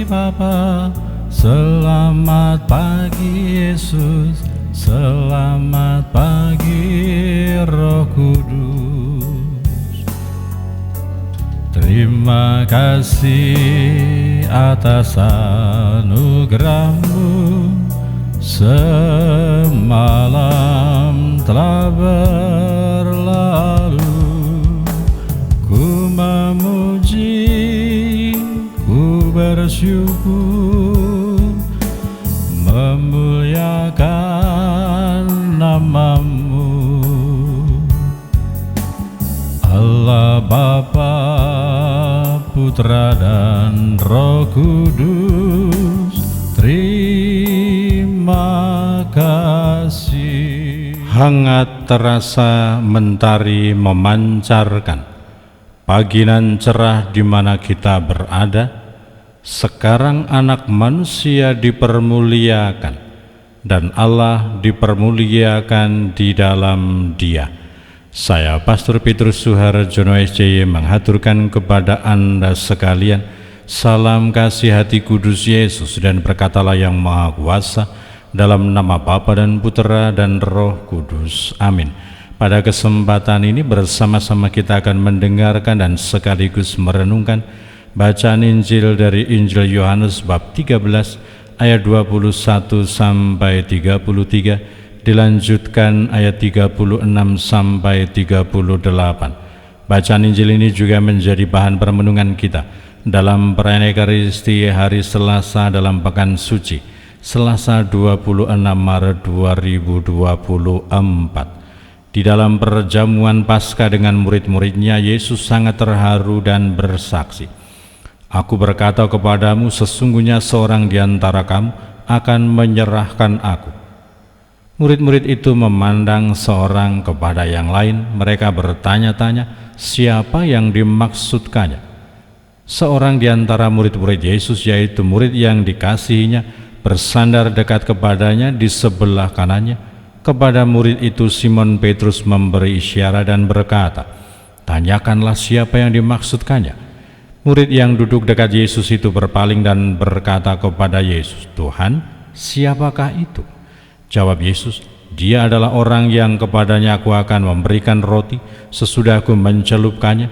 pagi Bapa, selamat pagi Yesus, selamat pagi Roh Kudus. Terima kasih atas anugerah-Mu, semalam telah berlalu. Ku memuji, ku bersyukur, memuliakan nama-Mu. Allah Bapa, Putra dan Roh Kudus, terima kasih. Hangat terasa mentari memancarkan, pagi nan cerah di mana kita berada. Sekarang anak manusia dipermuliakan, dan Allah dipermuliakan di dalam Dia. Saya Pastor Petrus Suharjono SJY menghaturkan kepada Anda sekalian salam kasih hati kudus Yesus, dan berkatalah yang Maha Kuasa, dalam nama Bapa dan Putera dan Roh Kudus. Amin. Pada kesempatan ini bersama-sama kita akan mendengarkan dan sekaligus merenungkan bacaan Injil dari Injil Yohanes bab 13 ayat 21 sampai 33, dilanjutkan ayat 36 sampai 38. Bacaan Injil ini juga menjadi bahan permenungan kita dalam perayaan Ekaristi hari Selasa dalam Pekan Suci, Selasa 26 Maret 2024. Di dalam perjamuan Paskah dengan murid-muridnya, Yesus sangat terharu dan bersaksi, "Aku berkata kepadamu, sesungguhnya seorang di antara kamu akan menyerahkan Aku." Murid-murid itu memandang seorang kepada yang lain. Mereka bertanya-tanya, siapa yang dimaksudkannya? Seorang di antara murid-murid Yesus, yaitu murid yang dikasihinya, bersandar dekat kepadanya di sebelah kanannya. Kepada murid itu Simon Petrus memberi isyarat dan berkata, "Tanyakanlah siapa yang dimaksudkannya." Murid yang duduk dekat Yesus itu berpaling dan berkata kepada Yesus, "Tuhan, siapakah itu?" Jawab Yesus, "Dia adalah orang yang kepadanya Aku akan memberikan roti sesudah Aku mencelupkannya."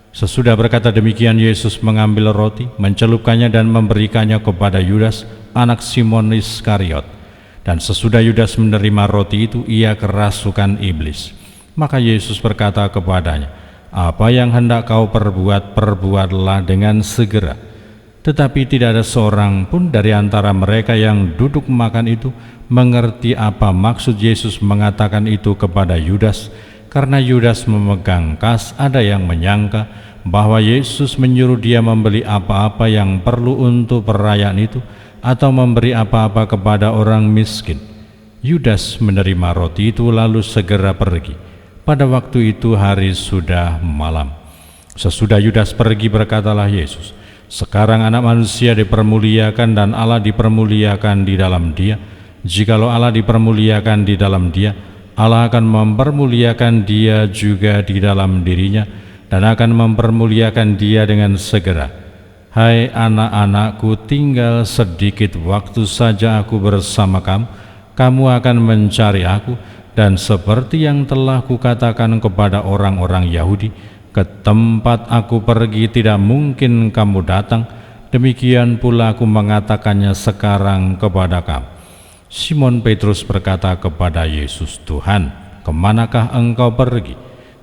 Sesudah berkata demikian, Yesus mengambil roti, mencelupkannya dan memberikannya kepada Yudas, anak Simon Iskariot. Dan sesudah Yudas menerima roti itu, ia kerasukan iblis. Maka Yesus berkata kepadanya, "Apa yang hendak kau perbuat, perbuatlah dengan segera." Tetapi tidak ada seorang pun dari antara mereka yang duduk makan itu mengerti apa maksud Yesus mengatakan itu kepada Yudas, karena Yudas memegang kas. Ada yang menyangka bahwa Yesus menyuruh dia membeli apa-apa yang perlu untuk perayaan itu, atau memberi apa-apa kepada orang miskin. Yudas menerima roti itu lalu segera pergi. Pada waktu itu hari sudah malam. Sesudah Yudas pergi, berkatalah Yesus, "Sekarang anak manusia dipermuliakan dan Allah dipermuliakan di dalam Dia. Jikalau Allah dipermuliakan di dalam Dia, Allah akan mempermuliakan Dia juga di dalam dirinya, dan akan mempermuliakan Dia dengan segera. Hai anak-anakku, tinggal sedikit waktu saja Aku bersama kamu. Kamu akan mencari Aku, dan seperti yang telah Kukatakan kepada orang-orang Yahudi, ke tempat Aku pergi tidak mungkin kamu datang. Demikian pula Aku mengatakannya sekarang kepada kamu." Simon Petrus berkata kepada Yesus, "Tuhan, kemanakah Engkau pergi?"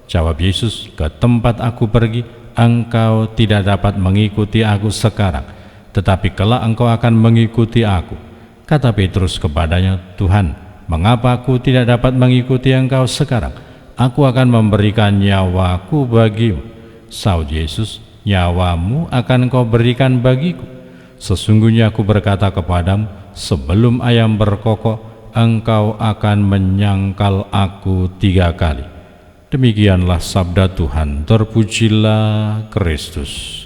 Jawab Yesus, "Ke tempat Aku pergi, engkau tidak dapat mengikuti Aku sekarang, tetapi kelak engkau akan mengikuti Aku." Kata Petrus kepadanya, "Tuhan, mengapa aku tidak dapat mengikuti Engkau sekarang? Aku akan memberikan nyawaku bagimu." Sahut Yesus, "Nyawamu akan kau berikan bagiku. Sesungguhnya Aku berkata kepadamu, sebelum ayam berkokok, engkau akan menyangkal Aku 3 kali." Demikianlah sabda Tuhan. Terpujilah Kristus.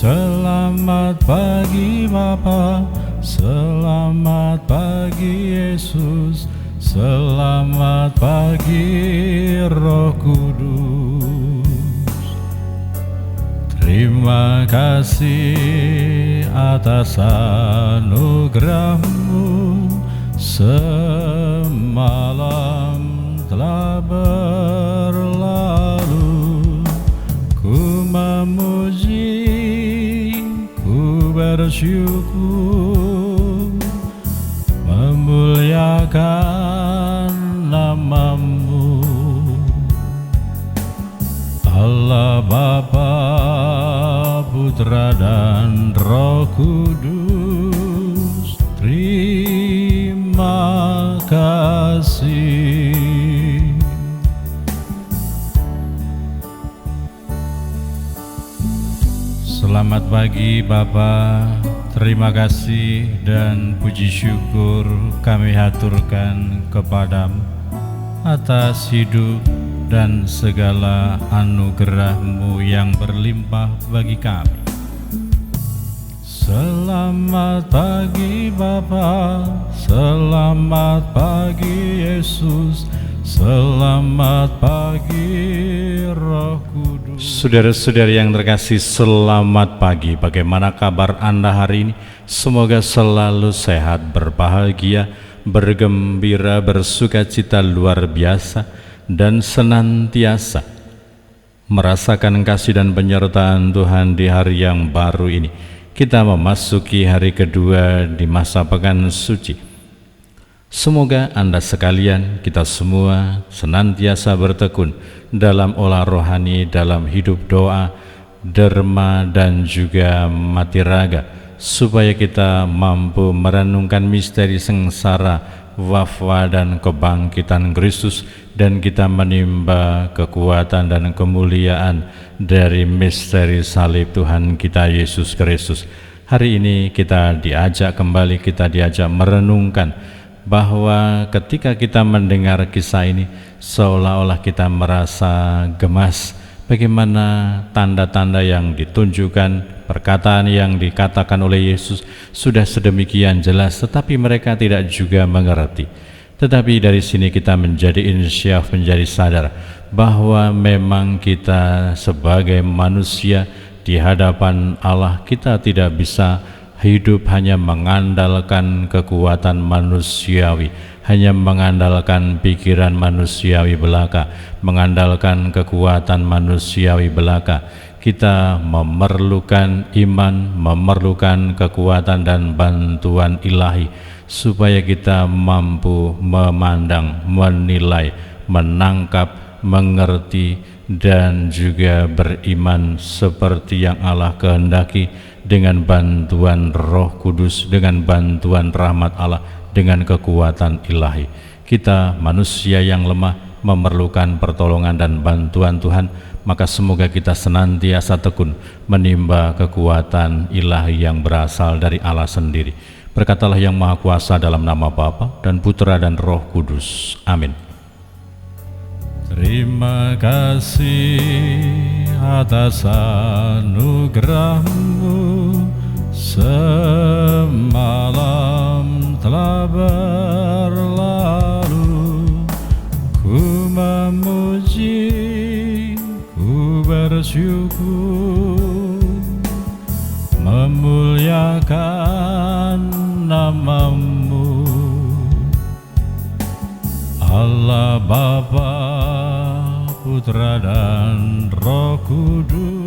Selamat pagi Bapa, selamat pagi Yesus, selamat pagi Roh Kudus. Terima kasih atas anugerah-Mu, semalam telah berlalu. Ku memuji, ku bersyukur, memuliakan nama-Mu. Allah Bapa, Putra dan Roh Kudus, terima kasih. Selamat pagi Bapa, terima kasih dan puji syukur kami haturkan kepadamu atas hidup dan segala anugerah-Mu yang berlimpah bagi kami. Selamat pagi Bapa, selamat pagi Yesus, selamat pagi Roh Kudus. Saudara-saudari yang terkasih, selamat pagi. Bagaimana kabar Anda hari ini? Semoga selalu sehat, berbahagia, bergembira, bersukacita luar biasa, dan senantiasa merasakan kasih dan penyertaan Tuhan di hari yang baru ini. Kita memasuki hari kedua di masa pekan suci. Semoga Anda sekalian, kita semua senantiasa bertekun dalam olah rohani, dalam hidup doa, derma, dan juga mati raga, supaya kita mampu merenungkan misteri sengsara, wafat dan kebangkitan Kristus, dan kita menimba kekuatan dan kemuliaan dari misteri salib Tuhan kita Yesus Kristus. Hari ini kita diajak merenungkan bahwa ketika kita mendengar kisah ini, seolah-olah kita merasa gemas bagaimana tanda-tanda yang ditunjukkan, perkataan yang dikatakan oleh Yesus sudah sedemikian jelas, tetapi mereka tidak juga mengerti. Tetapi dari sini kita menjadi insyaf, menjadi sadar bahwa memang kita sebagai manusia di hadapan Allah, kita tidak bisa hidup hanya mengandalkan kekuatan manusiawi, hanya mengandalkan pikiran manusiawi belaka, mengandalkan kekuatan manusiawi belaka. Kita memerlukan iman, memerlukan kekuatan dan bantuan ilahi, supaya kita mampu memandang, menilai, menangkap, mengerti, dan juga beriman seperti yang Allah kehendaki, dengan bantuan Roh Kudus, dengan bantuan rahmat Allah, dengan kekuatan ilahi. Kita manusia yang lemah memerlukan pertolongan dan bantuan Tuhan, maka semoga kita senantiasa tekun menimba kekuatan ilahi yang berasal dari Allah sendiri. Berkatalah yang Maha Kuasa dalam nama Bapa dan Putra dan Roh Kudus. Amin. Terima kasih atas anugerah-Mu, semalam telah berlalu. Ku memuji, ku bersyukur, memuliakan nama-Mu. Allah Bapa, Putra dan Roh Kudus,